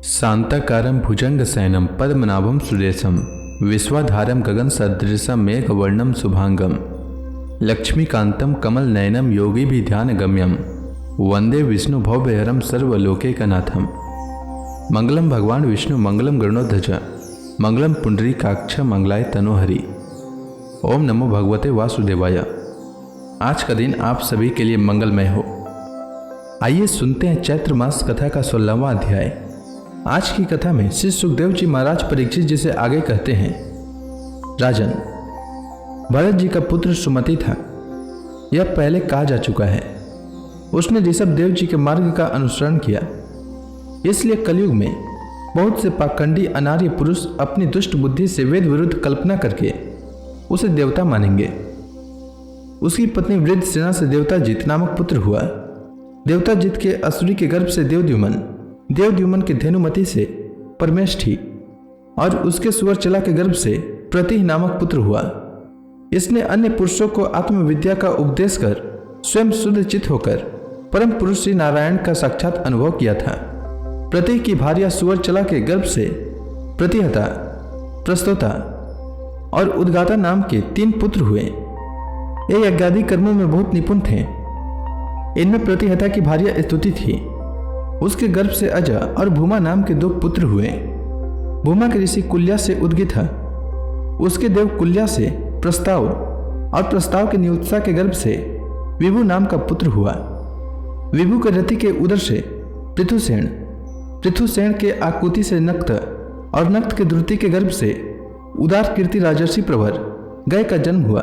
शांताकारं भुजंगशयनं पद्मनाभं सुरेशं विश्वाधारं गगनसदृशं मेघवर्णं शुभांगं लक्ष्मीकान्तं कमलनयनं योगिभिध्यानगम्यं वंदे विष्णु भवभयहरं सर्वलोकैकनाथं। मंगलम भगवान विष्णु मंगलम गरुणध्वज मंगलम पुंडरीकाक्ष मंगलाय तनोहरि। ओम नमो भगवते वासुदेवाय। आज का दिन आप सभी के लिए मंगलमय हो। आइए सुनते हैं चैत्र मास कथा का 16वां अध्याय। आज की कथा में श्री सुखदेव जी महाराज परीक्षित जी से आगे कहते हैं, राजन, भरत जी का पुत्र सुमति था, यह पहले कहा जा चुका है। उसने ऋषभ देव जी के मार्ग का अनुसरण किया, इसलिए कलयुग में बहुत से पाखंडी अनार्य पुरुष अपनी दुष्ट बुद्धि से वेद विरुद्ध कल्पना करके उसे देवता मानेंगे। उसकी पत्नी वृद्ध सेना से देवताजित नामक पुत्र हुआ। देवताजित के असुरी के गर्भ से देवद्युमन के धेनुमति से परमेष्ठी और उसके सुवर्चला के गर्भ से प्रति नामक पुत्र हुआ। इसने अन्य पुरुषों को आत्मविद्या का उपदेश कर स्वयं शुद्ध चित्त होकर परम पुरुष श्री नारायण का साक्षात अनुभव किया था। प्रति की भार्या सुवर्चला के गर्भ से प्रतिहता, प्रस्तोता और उद्गाता नाम के 3 पुत्र हुए। ये यज्ञादि कर्मों में बहुत निपुण थे। इनमें प्रतिहता की भार्या स्तुति थी। उसके गर्भ से अज और भूमा नाम के 2 पुत्र हुए। भूमा के ऋषि कुल्या से उद्गित था। उसके देव कुल्या से प्रस्ताव और प्रस्ताव के नियुत्सा के गर्भ से विभु नाम का पुत्र हुआ। विभु के रति के उदर से पृथुसेन, पृथुसेन के आकुति से नक्त और नक्त के द्रुति के गर्भ से उदार कीर्ति राजर्षि प्रवर गय का जन्म हुआ।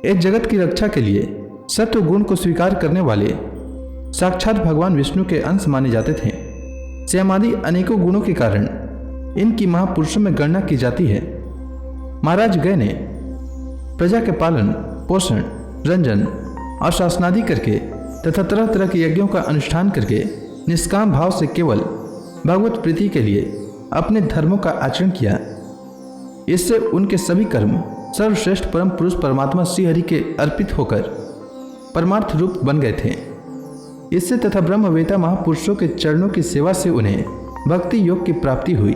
एक जगत की रक्षा के लिए सत्व गुण को स्वीकार करने वाले साक्षात भगवान विष्णु के अंश माने जाते थे। श्यामादि अनेकों गुणों के कारण इनकी महापुरुषों में गणना की जाती है। महाराज गय ने प्रजा के पालन पोषण, रंजन और शासनादि करके तथा तरह तरह के यज्ञों का अनुष्ठान करके निष्काम भाव से केवल भगवत प्रीति के लिए अपने धर्मों का आचरण किया। इससे उनके सभी कर्म सर्वश्रेष्ठ परम पुरुष परमात्मा श्रीहरि के अर्पित होकर परमार्थ रूप बन गए थे। इससे तथा ब्रह्मवेता महापुरुषों के चरणों की सेवा से उन्हें भक्ति योग की प्राप्ति हुई।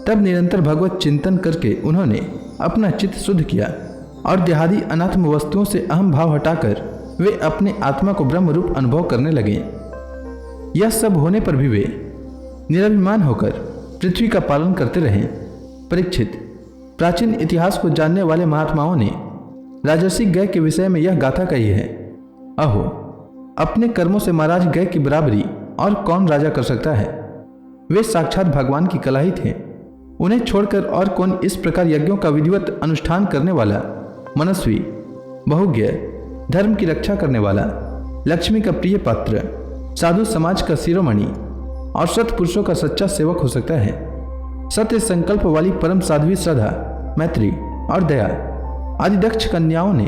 तब निरंतर भगवत चिंतन करके उन्होंने अपना चित्त शुद्ध किया और देहादि अनात्म वस्तुओं से अहम भाव हटाकर वे अपने आत्मा को ब्रह्म रूप अनुभव करने लगे। यह सब होने पर भी वे निरभिमान होकर पृथ्वी का पालन करते रहे। परीक्षित, प्राचीन इतिहास को जानने वाले महात्माओं ने राजर्षि गय के विषय में यह गाथा कही है। अहो, अपने कर्मों से महाराज गय की बराबरी और कौन राजा कर सकता है। वे साक्षात भगवान की कला ही थे। उन्हें छोड़कर और कौन इस प्रकार यज्ञों का विधिवत अनुष्ठान करने वाला, मनस्वी, बहुज्ञ, धर्म की रक्षा करने वाला, लक्ष्मी का प्रिय पात्र, साधु समाज का शिरोमणि और सत्पुरुषों का सच्चा सेवक हो सकता है। सत्य संकल्प वाली परम साध्वी श्रद्धा, मैत्री और दया आदि दक्ष कन्याओं ने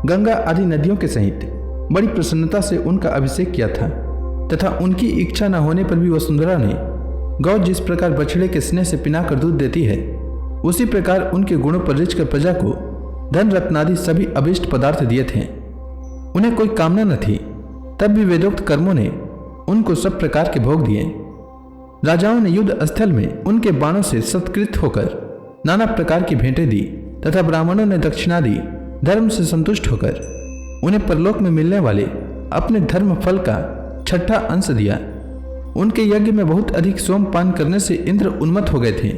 गंगा आदि नदियों के सहित बड़ी प्रसन्नता से उनका अभिषेक किया था तथा उनकी इच्छा न होने पर भी वसुंधरा ने गौ जिस प्रकार बछड़े के स्नेह से पिनाकर दूध देती है, उसी प्रकार उनके गुणों पर रिझ कर प्रजा को धन रत्नादि सभी अभिष्ट पदार्थ दिए थे। उन्हें कोई कामना न थी, तब भी वेदोक्त कर्मों ने उनको सब प्रकार के भोग दिए। राजाओं ने युद्ध स्थल में उनके बाणों से सत्कृत होकर नाना प्रकार की भेंटें दी तथा ब्राह्मणों ने दक्षिणादि धर्म से संतुष्ट होकर उन्हें परलोक में मिलने वाले अपने धर्म फल का 6ठा अंश दिया। उनके यज्ञ में बहुत अधिक सोमपान करने से इंद्र उन्मत्त हो गए थे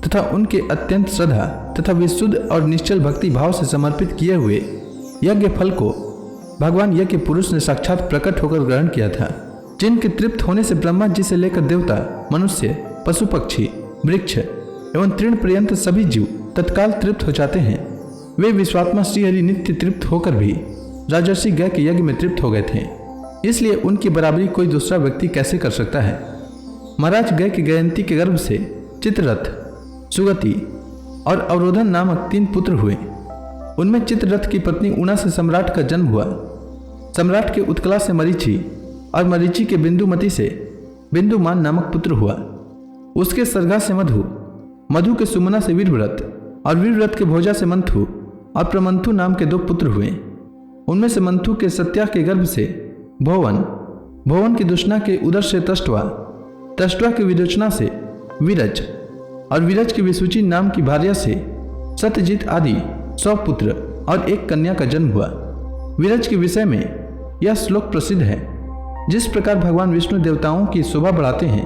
तथा उनके अत्यंत श्रद्धा तथा विशुद्ध और निश्चल भक्ति भाव से समर्पित किए हुए यज्ञ फल को भगवान यज्ञ पुरुष ने साक्षात प्रकट होकर ग्रहण किया था। जिनके तृप्त होने से ब्रह्मा जी से लेकर देवता, मनुष्य, पशु पक्षी, वृक्ष एवं तृण पर्यंत सभी जीव तत्काल तृप्त हो जाते हैं। वे विश्वात्मा श्रीहरि नित्य तृप्त होकर भी राजर्षि गय के यज्ञ में तृप्त हो गए थे, इसलिए उनकी बराबरी कोई दूसरा व्यक्ति कैसे कर सकता है। महाराज गय की गयंती के गर्भ से चित्ररथ, सुगति और अवरोधन नामक 3 पुत्र हुए। उनमें चित्ररथ की पत्नी ऊना से सम्राट का जन्म हुआ। सम्राट के उत्कला से मरीचि और मरीचि के बिंदुमती से बिंदुमान नामक पुत्र हुआ। उसके सर्गा से मधु, मधु के सुमना से वीरव्रत और वीरव्रत के भोजा से मंथु और प्रमंथु नाम के 2 पुत्र हुए। उनमें से मंथु के सत्या के गर्भ से भोवन, भोवन की दुष्णा के उदर से तष्टवा तष्टवा की विरोचना से विरज और विरज की विसूची नाम की भार्या से सत्यजीत आदि 100 पुत्र और एक कन्या का जन्म हुआ। विरज के विषय में यह श्लोक प्रसिद्ध है। जिस प्रकार भगवान विष्णु देवताओं की शोभा बढ़ाते हैं,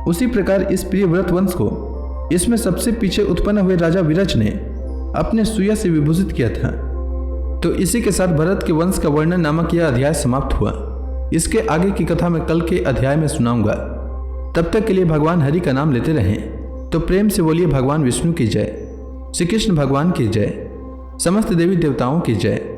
उसी प्रकार इस प्रिय व्रत वंश को इसमें सबसे पीछे उत्पन्न हुए राजा विरज ने अपने सूया से विभूषित किया था। तो इसी के साथ भरत के वंश का वर्णन नामक यह अध्याय समाप्त हुआ। इसके आगे की कथा मैं कल के अध्याय में सुनाऊंगा। तब तक के लिए भगवान हरि का नाम लेते रहें। तो प्रेम से बोलिए भगवान विष्णु की जय, श्री कृष्ण भगवान की जय, समस्त देवी देवताओं की जय।